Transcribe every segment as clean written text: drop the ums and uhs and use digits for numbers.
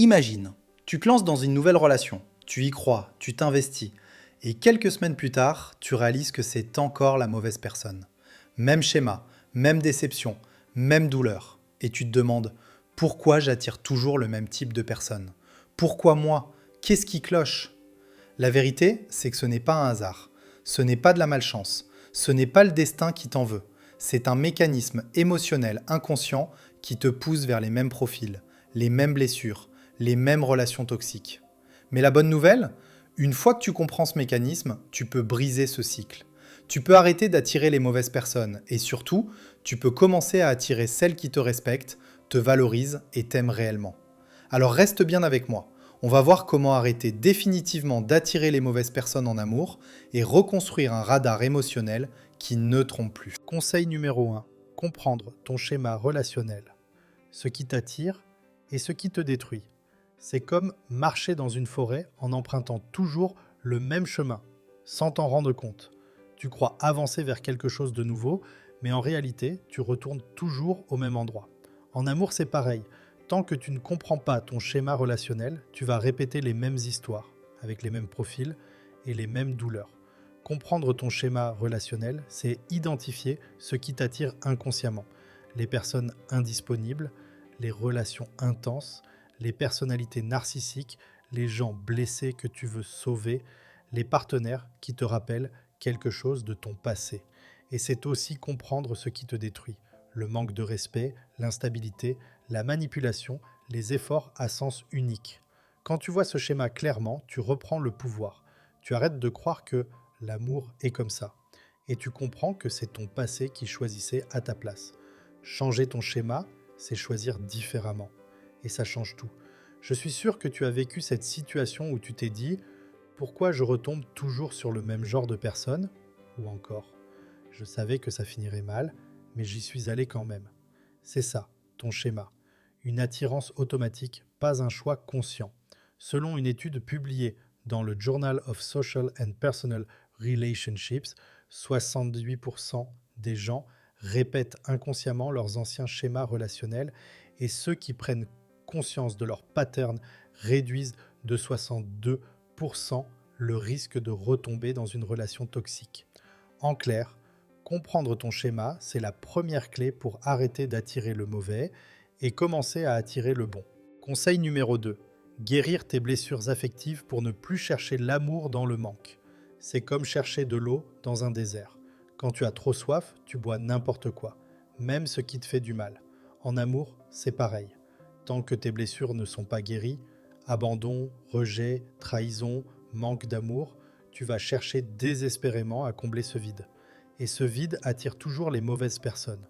Imagine, tu te lances dans une nouvelle relation, tu y crois, tu t'investis, et quelques semaines plus tard, tu réalises que c'est encore la mauvaise personne. Même schéma, même déception, même douleur. Et tu te demandes, pourquoi j'attire toujours le même type de personne? Pourquoi moi? Qu'est-ce qui cloche? La vérité, c'est que ce n'est pas un hasard. Ce n'est pas de la malchance. Ce n'est pas le destin qui t'en veut. C'est un mécanisme émotionnel inconscient qui te pousse vers les mêmes profils, les mêmes blessures, les mêmes relations toxiques. Mais la bonne nouvelle, une fois que tu comprends ce mécanisme, tu peux briser ce cycle. Tu peux arrêter d'attirer les mauvaises personnes et surtout, tu peux commencer à attirer celles qui te respectent, te valorisent et t'aiment réellement. Alors reste bien avec moi. On va voir comment arrêter définitivement d'attirer les mauvaises personnes en amour et reconstruire un radar émotionnel qui ne trompe plus. Conseil numéro 1. Comprendre ton schéma relationnel. Ce qui t'attire et ce qui te détruit. C'est comme marcher dans une forêt en empruntant toujours le même chemin, sans t'en rendre compte. Tu crois avancer vers quelque chose de nouveau, mais en réalité, tu retournes toujours au même endroit. En amour, c'est pareil. Tant que tu ne comprends pas ton schéma relationnel, tu vas répéter les mêmes histoires, avec les mêmes profils et les mêmes douleurs. Comprendre ton schéma relationnel, c'est identifier ce qui t'attire inconsciemment. Les personnes indisponibles, les relations intenses, les personnalités narcissiques, les gens blessés que tu veux sauver, les partenaires qui te rappellent quelque chose de ton passé. Et c'est aussi comprendre ce qui te détruit. Le manque de respect, l'instabilité, la manipulation, les efforts à sens unique. Quand tu vois ce schéma clairement, tu reprends le pouvoir. Tu arrêtes de croire que l'amour est comme ça. Et tu comprends que c'est ton passé qui choisissait à ta place. Changer ton schéma, c'est choisir différemment. Et ça change tout. Je suis sûr que tu as vécu cette situation où tu t'es dit « Pourquoi je retombe toujours sur le même genre de personne ?» Ou encore « Je savais que ça finirait mal, mais j'y suis allé quand même. » C'est ça, ton schéma. Une attirance automatique, pas un choix conscient. Selon une étude publiée dans le Journal of Social and Personal Relationships, 78% des gens répètent inconsciemment leurs anciens schémas relationnels et ceux qui prennent conscience de leur pattern réduisent de 62% le risque de retomber dans une relation toxique. En clair, comprendre ton schéma, c'est la première clé pour arrêter d'attirer le mauvais et commencer à attirer le bon. Conseil numéro 2. Guérir tes blessures affectives pour ne plus chercher l'amour dans le manque. C'est comme chercher de l'eau dans un désert. Quand tu as trop soif, tu bois n'importe quoi, même ce qui te fait du mal. En amour, c'est pareil. Tant que tes blessures ne sont pas guéries, abandon, rejet, trahison, manque d'amour, tu vas chercher désespérément à combler ce vide. Et ce vide attire toujours les mauvaises personnes.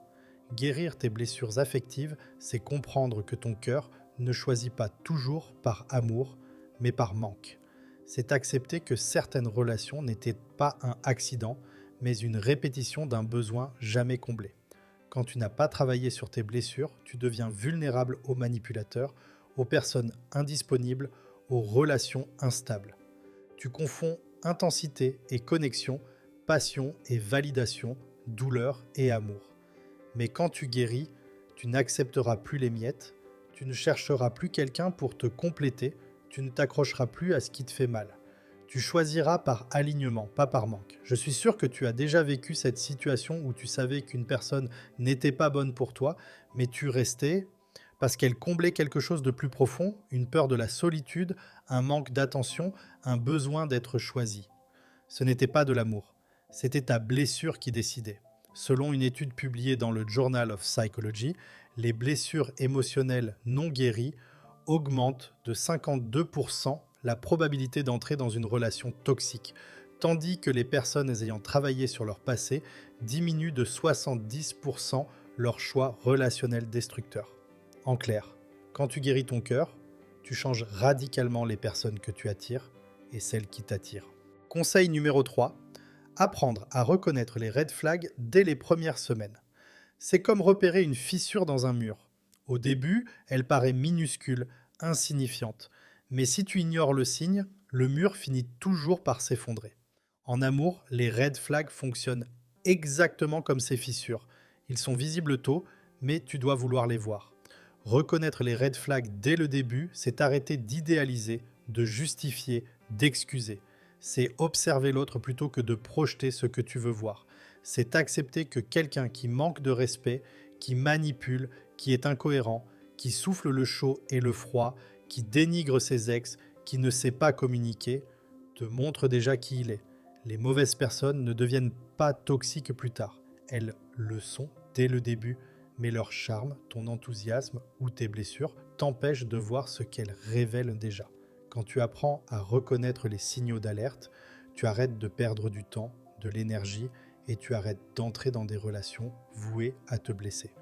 Guérir tes blessures affectives, c'est comprendre que ton cœur ne choisit pas toujours par amour, mais par manque. C'est accepter que certaines relations n'étaient pas un accident, mais une répétition d'un besoin jamais comblé. Quand tu n'as pas travaillé sur tes blessures, tu deviens vulnérable aux manipulateurs, aux personnes indisponibles, aux relations instables. Tu confonds intensité et connexion, passion et validation, douleur et amour. Mais quand tu guéris, tu n'accepteras plus les miettes, tu ne chercheras plus quelqu'un pour te compléter, tu ne t'accrocheras plus à ce qui te fait mal. Tu choisiras par alignement, pas par manque. Je suis sûr que tu as déjà vécu cette situation où tu savais qu'une personne n'était pas bonne pour toi, mais tu restais parce qu'elle comblait quelque chose de plus profond, une peur de la solitude, un manque d'attention, un besoin d'être choisi. Ce n'était pas de l'amour, c'était ta blessure qui décidait. Selon une étude publiée dans le Journal of Psychology, les blessures émotionnelles non guéries augmentent de 52% la probabilité d'entrer dans une relation toxique, tandis que les personnes ayant travaillé sur leur passé diminuent de 70% leur choix relationnel destructeur. En clair, quand tu guéris ton cœur, tu changes radicalement les personnes que tu attires et celles qui t'attirent. Conseil numéro 3. Apprendre à reconnaître les red flags dès les premières semaines. C'est comme repérer une fissure dans un mur. Au début, elle paraît minuscule, insignifiante. Mais si tu ignores le signe, le mur finit toujours par s'effondrer. En amour, les red flags fonctionnent exactement comme ces fissures. Ils sont visibles tôt, mais tu dois vouloir les voir. Reconnaître les red flags dès le début, c'est arrêter d'idéaliser, de justifier, d'excuser. C'est observer l'autre plutôt que de projeter ce que tu veux voir. C'est accepter que quelqu'un qui manque de respect, qui manipule, qui est incohérent, qui souffle le chaud et le froid, qui dénigre ses ex, qui ne sait pas communiquer, te montre déjà qui il est. Les mauvaises personnes ne deviennent pas toxiques plus tard. Elles le sont dès le début, mais leur charme, ton enthousiasme ou tes blessures t'empêchent de voir ce qu'elles révèlent déjà. Quand tu apprends à reconnaître les signaux d'alerte, tu arrêtes de perdre du temps, de l'énergie et tu arrêtes d'entrer dans des relations vouées à te blesser.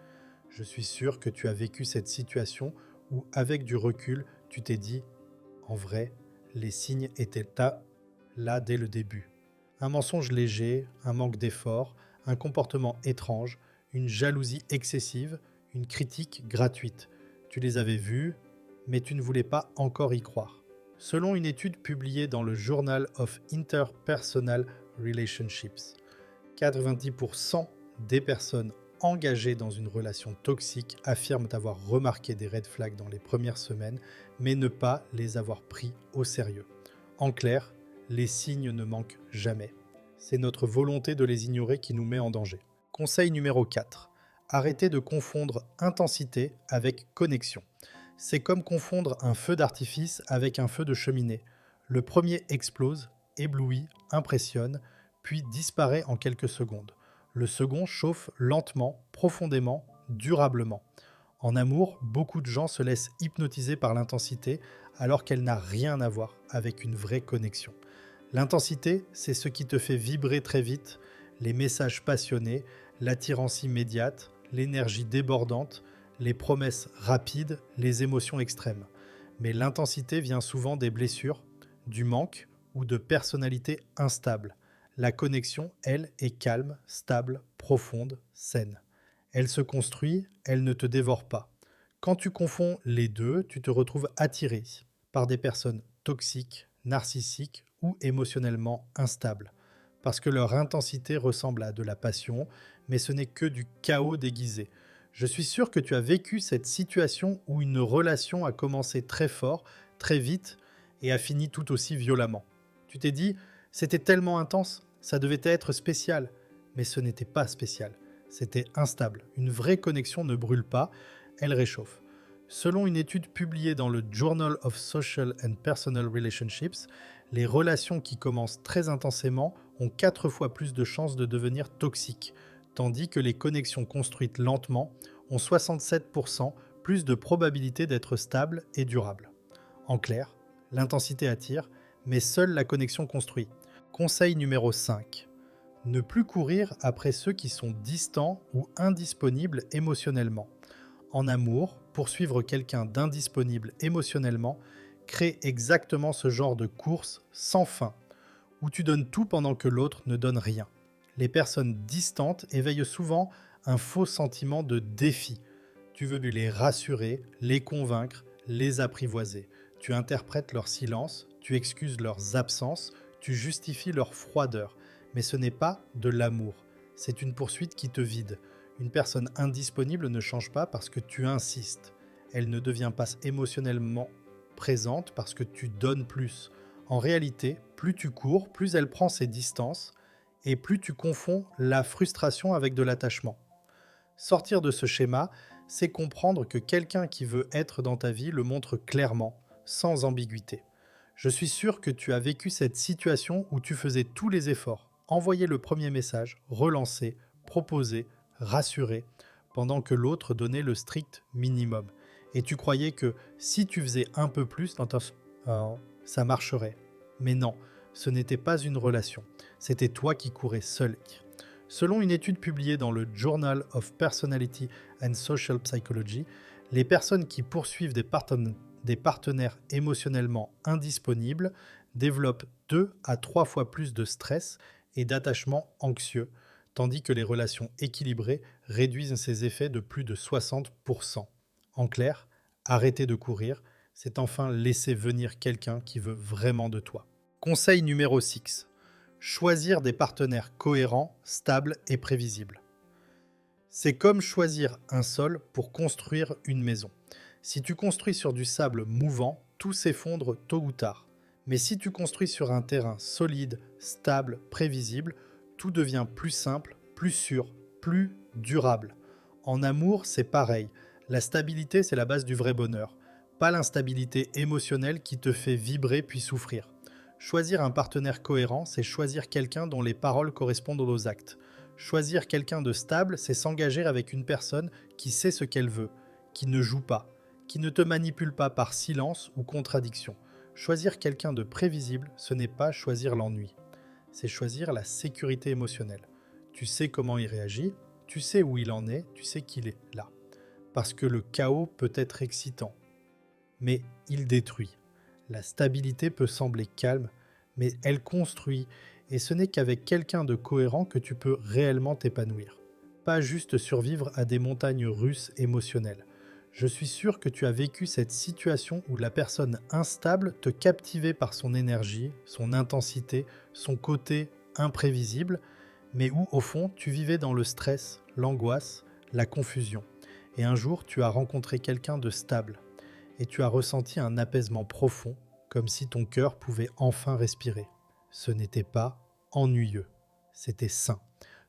Je suis sûr que tu as vécu cette situation où, avec du recul, tu t'es dit « En vrai, les signes étaient là dès le début ». Un mensonge léger, un manque d'effort, un comportement étrange, une jalousie excessive, une critique gratuite. Tu les avais vus, mais tu ne voulais pas encore y croire. Selon une étude publiée dans le Journal of Interpersonal Relationships, 90% des personnes engagées dans une relation toxique affirment avoir remarqué des red flags dans les premières semaines, mais ne pas les avoir pris au sérieux. En clair, les signes ne manquent jamais. C'est notre volonté de les ignorer qui nous met en danger. Conseil numéro 4. Arrêtez de confondre intensité avec connexion. C'est comme confondre un feu d'artifice avec un feu de cheminée. Le premier explose, éblouit, impressionne, puis disparaît en quelques secondes. Le second chauffe lentement, profondément, durablement. En amour, beaucoup de gens se laissent hypnotiser par l'intensité alors qu'elle n'a rien à voir avec une vraie connexion. L'intensité, c'est ce qui te fait vibrer très vite, les messages passionnés, l'attirance immédiate, l'énergie débordante, les promesses rapides, les émotions extrêmes. Mais l'intensité vient souvent des blessures, du manque ou de personnalités instables. La connexion, elle, est calme, stable, profonde, saine. Elle se construit, elle ne te dévore pas. Quand tu confonds les deux, tu te retrouves attiré par des personnes toxiques, narcissiques ou émotionnellement instables. Parce que leur intensité ressemble à de la passion, mais ce n'est que du chaos déguisé. Je suis sûr que tu as vécu cette situation où une relation a commencé très fort, très vite, et a fini tout aussi violemment. Tu t'es dit, c'était tellement intense, ça devait être spécial. Mais ce n'était pas spécial, c'était instable. Une vraie connexion ne brûle pas, elle réchauffe. Selon une étude publiée dans le Journal of Social and Personal Relationships, les relations qui commencent très intensément ont 4 fois plus de chances de devenir toxiques, tandis que les connexions construites lentement ont 67% plus de probabilité d'être stables et durables. En clair, l'intensité attire, mais seule la connexion construit. Conseil numéro 5. Ne plus courir après ceux qui sont distants ou indisponibles émotionnellement. En amour, poursuivre quelqu'un d'indisponible émotionnellement crée exactement ce genre de course sans fin, où tu donnes tout pendant que l'autre ne donne rien. Les personnes distantes éveillent souvent un faux sentiment de défi. Tu veux les rassurer, les convaincre, les apprivoiser. Tu interprètes leur silence, tu excuses leurs absences, tu justifies leur froideur. Mais ce n'est pas de l'amour, c'est une poursuite qui te vide. Une personne indisponible ne change pas parce que tu insistes. Elle ne devient pas émotionnellement présente parce que tu donnes plus. En réalité, plus tu cours, plus elle prend ses distances et plus tu confonds la frustration avec de l'attachement. Sortir de ce schéma, c'est comprendre que quelqu'un qui veut être dans ta vie le montre clairement, sans ambiguïté. Je suis sûr que tu as vécu cette situation où tu faisais tous les efforts. Envoyer le premier message, relancer, proposer, rassurer, pendant que l'autre donnait le strict minimum. Et tu croyais que si tu faisais un peu plus, ça marcherait. Mais non, ce n'était pas une relation. C'était toi qui courais seul. Selon une étude publiée dans le Journal of Personality and Social Psychology, les personnes qui poursuivent des partenaires émotionnellement indisponibles développent 2 à 3 fois plus de stress et d'attachement anxieux, tandis que les relations équilibrées réduisent ces effets de plus de 60%. En clair, arrêter de courir, c'est enfin laisser venir quelqu'un qui veut vraiment de toi. Conseil numéro 6. Choisir des partenaires cohérents, stables et prévisibles. C'est comme choisir un sol pour construire une maison. Si tu construis sur du sable mouvant, tout s'effondre tôt ou tard. Mais si tu construis sur un terrain solide, stable, prévisible, tout devient plus simple, plus sûr, plus durable. En amour, c'est pareil. La stabilité, c'est la base du vrai bonheur. Pas l'instabilité émotionnelle qui te fait vibrer puis souffrir. Choisir un partenaire cohérent, c'est choisir quelqu'un dont les paroles correspondent aux actes. Choisir quelqu'un de stable, c'est s'engager avec une personne qui sait ce qu'elle veut, qui ne joue pas, qui ne te manipule pas par silence ou contradiction. Choisir quelqu'un de prévisible, ce n'est pas choisir l'ennui. C'est choisir la sécurité émotionnelle. Tu sais comment il réagit, tu sais où il en est, tu sais qu'il est là. Parce que le chaos peut être excitant, mais il détruit. La stabilité peut sembler calme, mais elle construit, et ce n'est qu'avec quelqu'un de cohérent que tu peux réellement t'épanouir. Pas juste survivre à des montagnes russes émotionnelles. Je suis sûr que tu as vécu cette situation où la personne instable te captivait par son énergie, son intensité, son côté imprévisible, mais où au fond tu vivais dans le stress, l'angoisse, la confusion. Et un jour tu as rencontré quelqu'un de stable, et tu as ressenti un apaisement profond, comme si ton cœur pouvait enfin respirer. Ce n'était pas ennuyeux, c'était sain.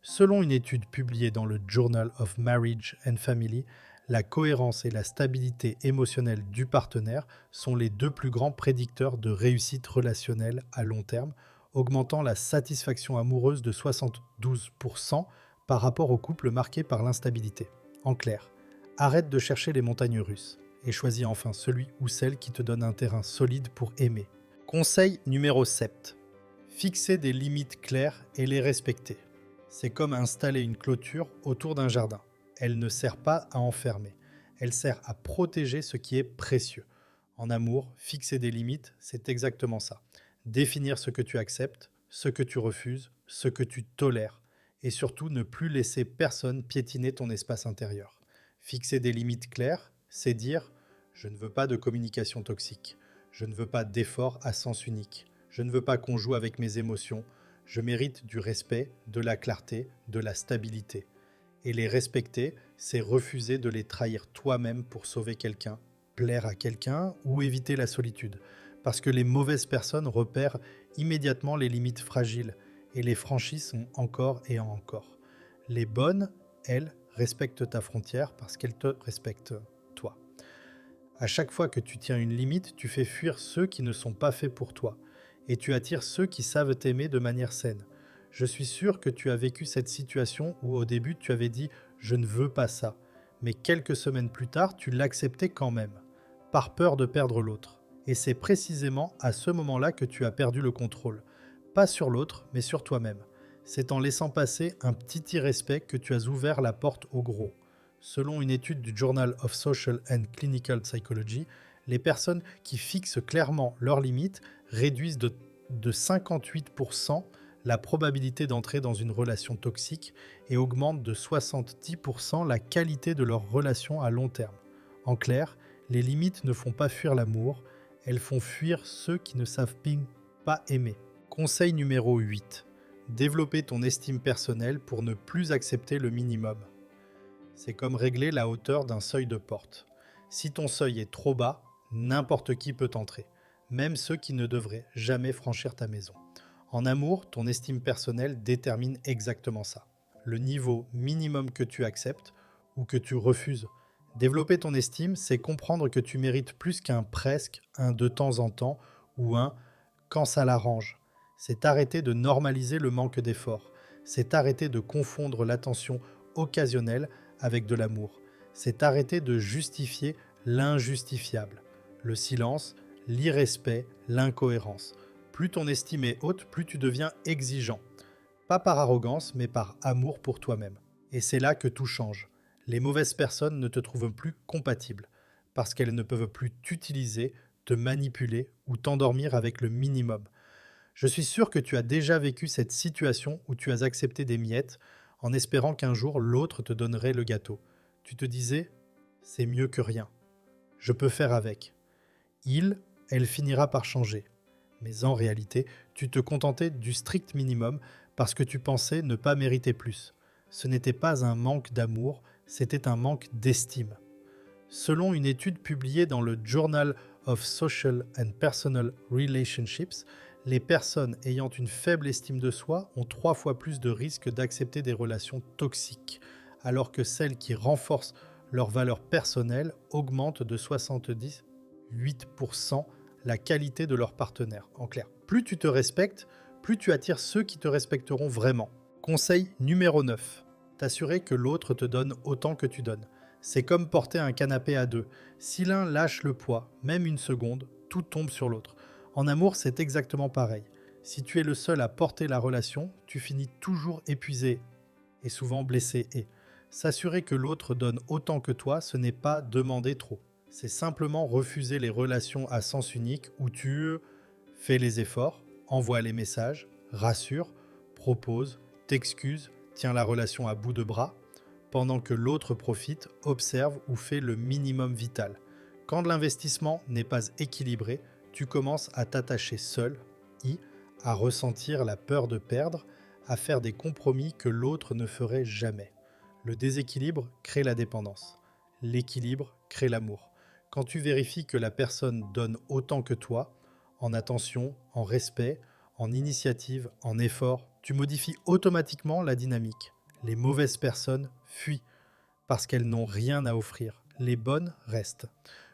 Selon une étude publiée dans le Journal of Marriage and Family, la cohérence et la stabilité émotionnelle du partenaire sont les deux plus grands prédicteurs de réussite relationnelle à long terme, augmentant la satisfaction amoureuse de 72% par rapport au couple marqué par l'instabilité. En clair, arrête de chercher les montagnes russes et choisis enfin celui ou celle qui te donne un terrain solide pour aimer. Conseil numéro 7. Fixer des limites claires et les respecter. C'est comme installer une clôture autour d'un jardin. Elle ne sert pas à enfermer, elle sert à protéger ce qui est précieux. En amour, fixer des limites, c'est exactement ça. Définir ce que tu acceptes, ce que tu refuses, ce que tu tolères, et surtout ne plus laisser personne piétiner ton espace intérieur. Fixer des limites claires, c'est dire « je ne veux pas de communication toxique, je ne veux pas d'efforts à sens unique, je ne veux pas qu'on joue avec mes émotions, je mérite du respect, de la clarté, de la stabilité. » Et les respecter, c'est refuser de les trahir toi-même pour sauver quelqu'un, plaire à quelqu'un ou éviter la solitude. Parce que les mauvaises personnes repèrent immédiatement les limites fragiles et les franchissent encore et encore. Les bonnes, elles, respectent ta frontière parce qu'elles te respectent toi. À chaque fois que tu tiens une limite, tu fais fuir ceux qui ne sont pas faits pour toi et tu attires ceux qui savent t'aimer de manière saine. Je suis sûr que tu as vécu cette situation où au début tu avais dit « je ne veux pas ça », mais quelques semaines plus tard tu l'acceptais quand même, par peur de perdre l'autre. Et c'est précisément à ce moment-là que tu as perdu le contrôle. Pas sur l'autre, mais sur toi-même. C'est en laissant passer un petit irrespect que tu as ouvert la porte au gros. Selon une étude du Journal of Social and Clinical Psychology, les personnes qui fixent clairement leurs limites réduisent de 58% la probabilité d'entrer dans une relation toxique et augmentent de 70% la qualité de leur relation à long terme. En clair, les limites ne font pas fuir l'amour, elles font fuir ceux qui ne savent pas aimer. Conseil numéro 8. Développer ton estime personnelle pour ne plus accepter le minimum. C'est comme régler la hauteur d'un seuil de porte. Si ton seuil est trop bas, n'importe qui peut entrer, même ceux qui ne devraient jamais franchir ta maison. En amour, ton estime personnelle détermine exactement ça. Le niveau minimum que tu acceptes ou que tu refuses. Développer ton estime, c'est comprendre que tu mérites plus qu'un presque, un de temps en temps ou un quand ça l'arrange. C'est arrêter de normaliser le manque d'effort. C'est arrêter de confondre l'attention occasionnelle avec de l'amour. C'est arrêter de justifier l'injustifiable. Le silence, l'irrespect, l'incohérence. Plus ton estime est haute, plus tu deviens exigeant. Pas par arrogance, mais par amour pour toi-même. Et c'est là que tout change. Les mauvaises personnes ne te trouvent plus compatible, parce qu'elles ne peuvent plus t'utiliser, te manipuler ou t'endormir avec le minimum. Je suis sûr que tu as déjà vécu cette situation où tu as accepté des miettes en espérant qu'un jour l'autre te donnerait le gâteau. Tu te disais « c'est mieux que rien. Je peux faire avec. » Elle finira par changer. Mais en réalité, tu te contentais du strict minimum parce que tu pensais ne pas mériter plus. Ce n'était pas un manque d'amour, c'était un manque d'estime. Selon une étude publiée dans le Journal of Social and Personal Relationships, les personnes ayant une faible estime de soi ont 3 fois plus de risques d'accepter des relations toxiques, alors que celles qui renforcent leurs valeurs personnelles augmentent de 78% la qualité de leur partenaire. En clair, plus tu te respectes, plus tu attires ceux qui te respecteront vraiment. Conseil numéro 9. T'assurer que l'autre te donne autant que tu donnes. C'est comme porter un canapé à deux. Si l'un lâche le poids, même une seconde, tout tombe sur l'autre. En amour, c'est exactement pareil. Si tu es le seul à porter la relation, tu finis toujours épuisé et souvent blessé. Et s'assurer que l'autre donne autant que toi, ce n'est pas demander trop. C'est simplement refuser les relations à sens unique où tu fais les efforts, envoies les messages, rassures, proposes, t'excuses, tiens la relation à bout de bras, pendant que l'autre profite, observe ou fait le minimum vital. Quand l'investissement n'est pas équilibré, tu commences à t'attacher seul, à ressentir la peur de perdre, à faire des compromis que l'autre ne ferait jamais. Le déséquilibre crée la dépendance. L'équilibre crée l'amour. Quand tu vérifies que la personne donne autant que toi, en attention, en respect, en initiative, en effort, tu modifies automatiquement la dynamique. Les mauvaises personnes fuient parce qu'elles n'ont rien à offrir. Les bonnes restent.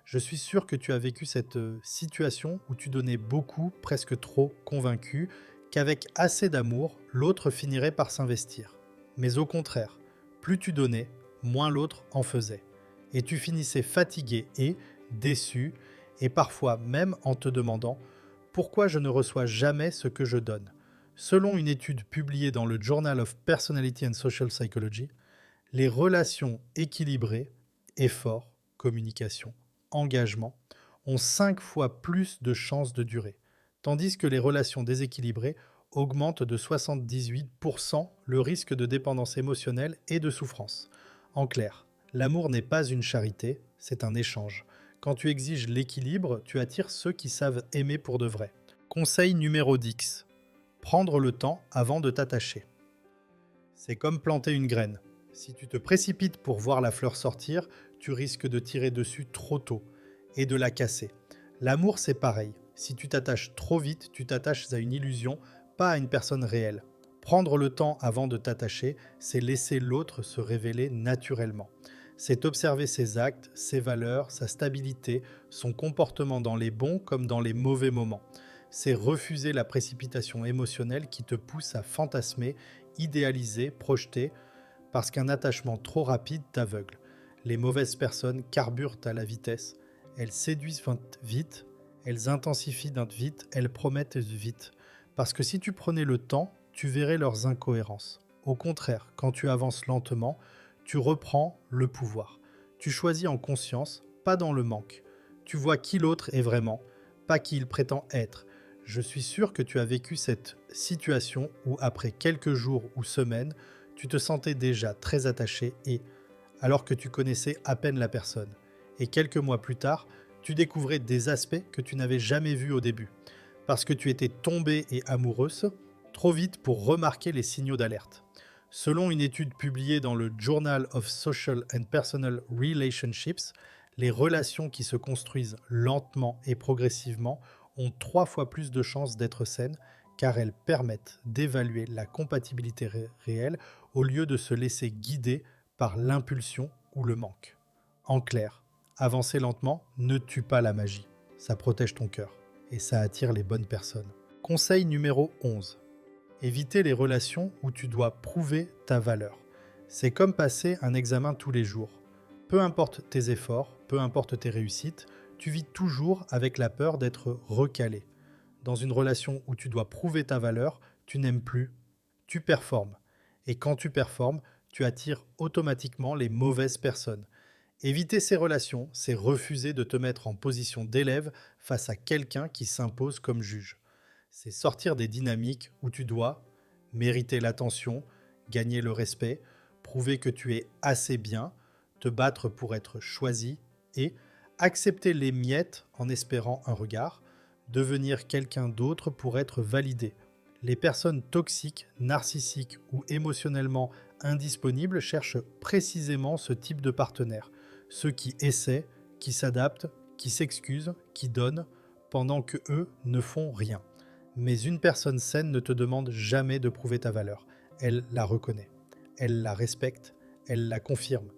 Je suis sûr que tu as vécu cette situation où tu donnais beaucoup, presque trop, convaincu qu'avec assez d'amour, l'autre finirait par s'investir. Mais au contraire, plus tu donnais, moins l'autre en faisait. Et tu finissais fatigué et déçu, et parfois même en te demandant « Pourquoi je ne reçois jamais ce que je donne ?» Selon une étude publiée dans le Journal of Personality and Social Psychology, les relations équilibrées, efforts, communication, engagement, ont 5 fois plus de chances de durer, tandis que les relations déséquilibrées augmentent de 78% le risque de dépendance émotionnelle et de souffrance. En clair, l'amour n'est pas une charité, c'est un échange. Quand tu exiges l'équilibre, tu attires ceux qui savent aimer pour de vrai. Conseil numéro 10. Prendre le temps avant de t'attacher. C'est comme planter une graine. Si tu te précipites pour voir la fleur sortir, tu risques de tirer dessus trop tôt et de la casser. L'amour, c'est pareil. Si tu t'attaches trop vite, tu t'attaches à une illusion, pas à une personne réelle. Prendre le temps avant de t'attacher, c'est laisser l'autre se révéler naturellement. C'est observer ses actes, ses valeurs, sa stabilité, son comportement dans les bons comme dans les mauvais moments. C'est refuser la précipitation émotionnelle qui te pousse à fantasmer, idéaliser, projeter, parce qu'un attachement trop rapide t'aveugle. Les mauvaises personnes carburent à la vitesse, elles séduisent vite, elles intensifient vite, elles promettent vite. Parce que si tu prenais le temps, tu verrais leurs incohérences. Au contraire, quand tu avances lentement, tu reprends le pouvoir. Tu choisis en conscience, pas dans le manque. Tu vois qui l'autre est vraiment, pas qui il prétend être. Je suis sûr que tu as vécu cette situation où après quelques jours ou semaines, tu te sentais déjà très attaché et, alors que tu connaissais à peine la personne. Et quelques mois plus tard, tu découvrais des aspects que tu n'avais jamais vus au début. Parce que tu étais tombée et amoureuse trop vite pour remarquer les signaux d'alerte. Selon une étude publiée dans le Journal of Social and Personal Relationships, les relations qui se construisent lentement et progressivement ont 3 fois plus de chances d'être saines car elles permettent d'évaluer la compatibilité réelle au lieu de se laisser guider par l'impulsion ou le manque. En clair, avancer lentement ne tue pas la magie, ça protège ton cœur et ça attire les bonnes personnes. Conseil numéro 11. Éviter les relations où tu dois prouver ta valeur. C'est comme passer un examen tous les jours. Peu importe tes efforts, peu importe tes réussites, tu vis toujours avec la peur d'être recalé. Dans une relation où tu dois prouver ta valeur, tu n'aimes plus, tu performes. Et quand tu performes, tu attires automatiquement les mauvaises personnes. Éviter ces relations, c'est refuser de te mettre en position d'élève face à quelqu'un qui s'impose comme juge. C'est sortir des dynamiques où tu dois mériter l'attention, gagner le respect, prouver que tu es assez bien, te battre pour être choisi et accepter les miettes en espérant un regard, devenir quelqu'un d'autre pour être validé. Les personnes toxiques, narcissiques ou émotionnellement indisponibles cherchent précisément ce type de partenaire. ceux qui essaient, qui s'adaptent, qui s'excusent, qui donnent, pendant que eux ne font rien. Mais une personne saine ne te demande jamais de prouver ta valeur. Elle la reconnaît, elle la respecte, elle la confirme,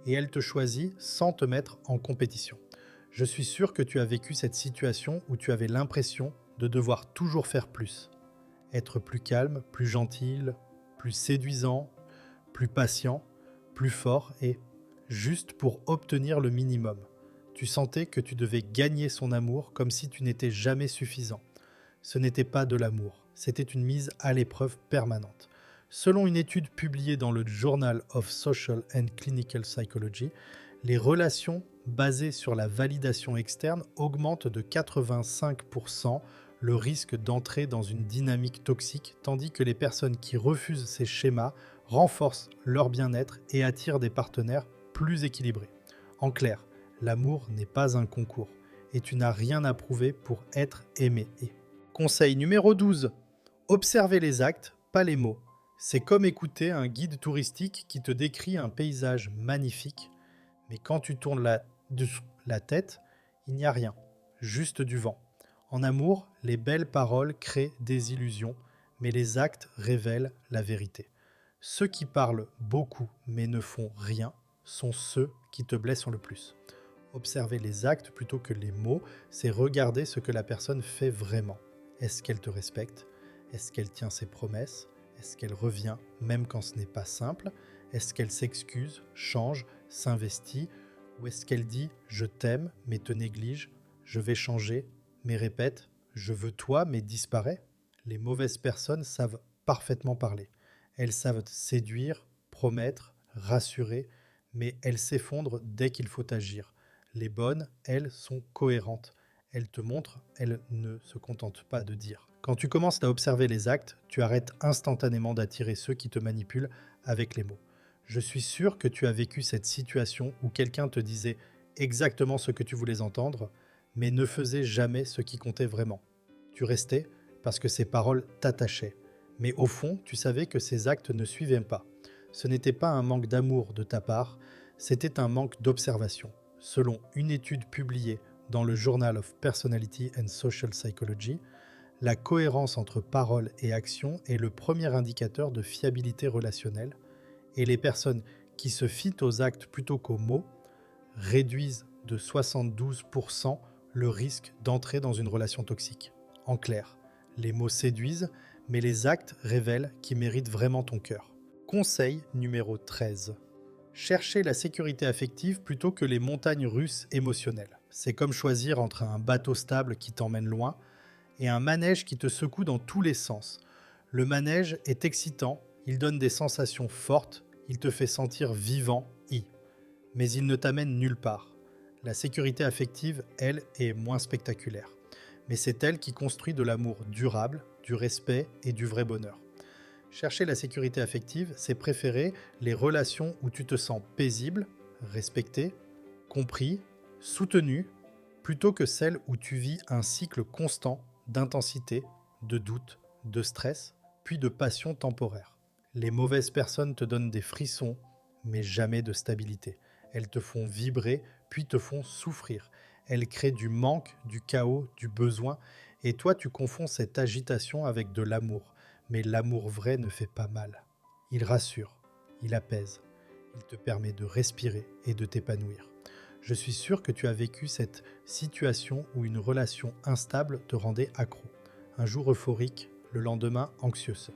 et elle te choisit sans te mettre en compétition. Je suis sûr que tu as vécu cette situation où tu avais l'impression de devoir toujours faire plus. Être plus calme, plus gentil, plus séduisant, plus patient, plus fort et juste pour obtenir le minimum. Tu sentais que tu devais gagner son amour comme si tu n'étais jamais suffisant. Ce n'était pas de l'amour, c'était une mise à l'épreuve permanente. Selon une étude publiée dans le Journal of Social and Clinical Psychology, les relations basées sur la validation externe augmentent de 85% le risque d'entrer dans une dynamique toxique, tandis que les personnes qui refusent ces schémas renforcent leur bien-être et attirent des partenaires plus équilibrés. En clair, l'amour n'est pas un concours et tu n'as rien à prouver pour être aimé. Conseil numéro 12. Observez les actes, pas les mots. C'est comme écouter un guide touristique qui te décrit un paysage magnifique, mais quand tu tournes la tête, il n'y a rien, juste du vent. En amour, les belles paroles créent des illusions, mais les actes révèlent la vérité. Ceux qui parlent beaucoup mais ne font rien sont ceux qui te blessent le plus. Observer les actes plutôt que les mots, c'est regarder ce que la personne fait vraiment. Est-ce qu'elle te respecte? Est-ce qu'elle tient ses promesses? Est-ce qu'elle revient même quand ce n'est pas simple? Est-ce qu'elle s'excuse, change, s'investit? Ou est-ce qu'elle dit « je t'aime mais te néglige, je vais changer » mais répète « je veux toi mais disparaît ». Les mauvaises personnes savent parfaitement parler. Elles savent séduire, promettre, rassurer, mais elles s'effondrent dès qu'il faut agir. Les bonnes, elles, sont cohérentes. Elles te montrent, elles ne se contentent pas de dire. Quand tu commences à observer les actes, tu arrêtes instantanément d'attirer ceux qui te manipulent avec les mots. Je suis sûr que tu as vécu cette situation où quelqu'un te disait exactement ce que tu voulais entendre, mais ne faisait jamais ce qui comptait vraiment. Tu restais parce que ses paroles t'attachaient. Mais au fond, tu savais que ses actes ne suivaient pas. Ce n'était pas un manque d'amour de ta part, c'était un manque d'observation. Selon une étude publiée dans le Journal of Personality and Social Psychology, la cohérence entre paroles et actions est le premier indicateur de fiabilité relationnelle, et les personnes qui se fient aux actes plutôt qu'aux mots réduisent de 72% le risque d'entrer dans une relation toxique. En clair, les mots séduisent, mais les actes révèlent qui méritent vraiment ton cœur. Conseil numéro 13. Cherchez la sécurité affective plutôt que les montagnes russes émotionnelles. C'est comme choisir entre un bateau stable qui t'emmène loin et un manège qui te secoue dans tous les sens. Le manège est excitant, il donne des sensations fortes, il te fait sentir vivant, mais il ne t'amène nulle part. La sécurité affective, elle, est moins spectaculaire. Mais c'est elle qui construit de l'amour durable, du respect et du vrai bonheur. Chercher la sécurité affective, c'est préférer les relations où tu te sens paisible, respecté, compris, soutenu, plutôt que celles où tu vis un cycle constant d'intensité, de doute, de stress, puis de passion temporaire. Les mauvaises personnes te donnent des frissons, mais jamais de stabilité. Elles te font vibrer, puis te font souffrir. Elles créent du manque, du chaos, du besoin, et toi tu confonds cette agitation avec de l'amour. Mais l'amour vrai ne fait pas mal. Il rassure, il apaise, il te permet de respirer et de t'épanouir. Je suis sûr que tu as vécu cette situation où une relation instable te rendait accro. Un jour euphorique, le lendemain anxieuse.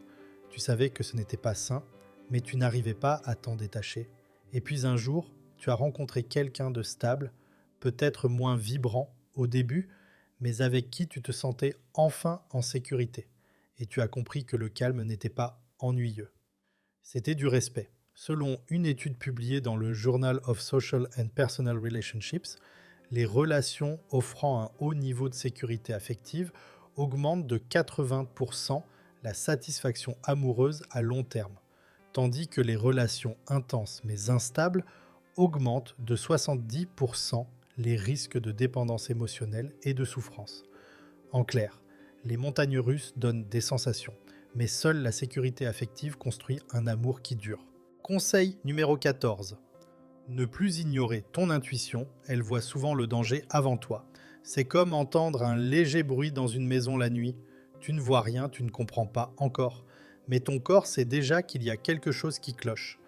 Tu savais que ce n'était pas sain, mais tu n'arrivais pas à t'en détacher. Et puis un jour, tu as rencontré quelqu'un de stable, peut-être moins vibrant au début, mais avec qui tu te sentais enfin en sécurité. Et tu as compris que le calme n'était pas ennuyeux. C'était du respect. Selon une étude publiée dans le Journal of Social and Personal Relationships, les relations offrant un haut niveau de sécurité affective augmentent de 80% la satisfaction amoureuse à long terme, tandis que les relations intenses mais instables augmentent de 70% les risques de dépendance émotionnelle et de souffrance. En clair, les montagnes russes donnent des sensations, mais seule la sécurité affective construit un amour qui dure. Conseil numéro 14. Ne plus ignorer ton intuition, elle voit souvent le danger avant toi. C'est comme entendre un léger bruit dans une maison la nuit. Tu ne vois rien, tu ne comprends pas encore. Mais ton corps sait déjà qu'il y a quelque chose qui cloche.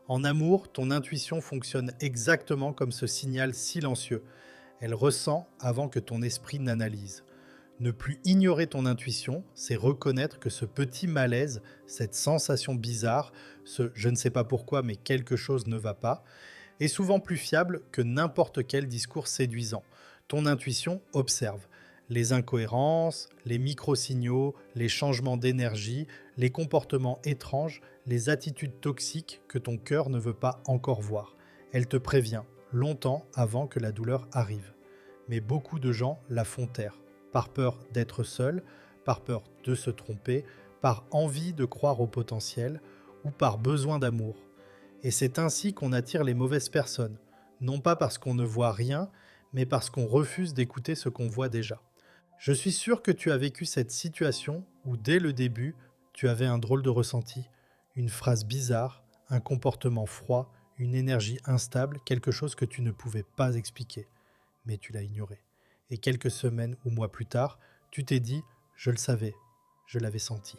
En amour, ton intuition fonctionne exactement comme ce signal silencieux. Elle ressent avant que ton esprit n'analyse. Ne plus ignorer ton intuition, c'est reconnaître que ce petit malaise, cette sensation bizarre, ce je ne sais pas pourquoi mais quelque chose ne va pas, est souvent plus fiable que n'importe quel discours séduisant. Ton intuition observe les incohérences, les micro-signaux, les changements d'énergie, les comportements étranges, les attitudes toxiques que ton cœur ne veut pas encore voir. Elle te prévient longtemps avant que la douleur arrive. Mais beaucoup de gens la font taire, par peur d'être seul, par peur de se tromper, par envie de croire au potentiel ou par besoin d'amour. Et c'est ainsi qu'on attire les mauvaises personnes, non pas parce qu'on ne voit rien, mais parce qu'on refuse d'écouter ce qu'on voit déjà. Je suis sûr que tu as vécu cette situation où dès le début, tu avais un drôle de ressenti, une phrase bizarre, un comportement froid, une énergie instable, quelque chose que tu ne pouvais pas expliquer, mais tu l'as ignoré. Et quelques semaines ou mois plus tard, tu t'es dit « je le savais, je l'avais senti ».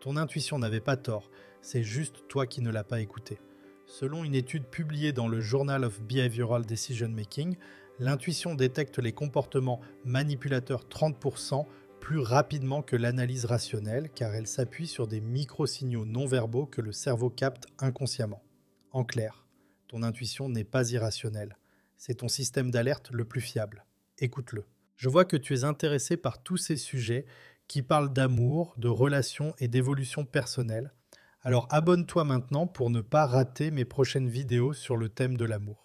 Ton intuition n'avait pas tort, c'est juste toi qui ne l'as pas écouté. Selon une étude publiée dans le Journal of Behavioral Decision Making, l'intuition détecte les comportements manipulateurs 30% plus rapidement que l'analyse rationnelle car elle s'appuie sur des micro-signaux non-verbaux que le cerveau capte inconsciemment. En clair, ton intuition n'est pas irrationnelle. C'est ton système d'alerte le plus fiable. Écoute-le. Je vois que tu es intéressé par tous ces sujets qui parlent d'amour, de relations et d'évolution personnelle. Alors abonne-toi maintenant pour ne pas rater mes prochaines vidéos sur le thème de l'amour.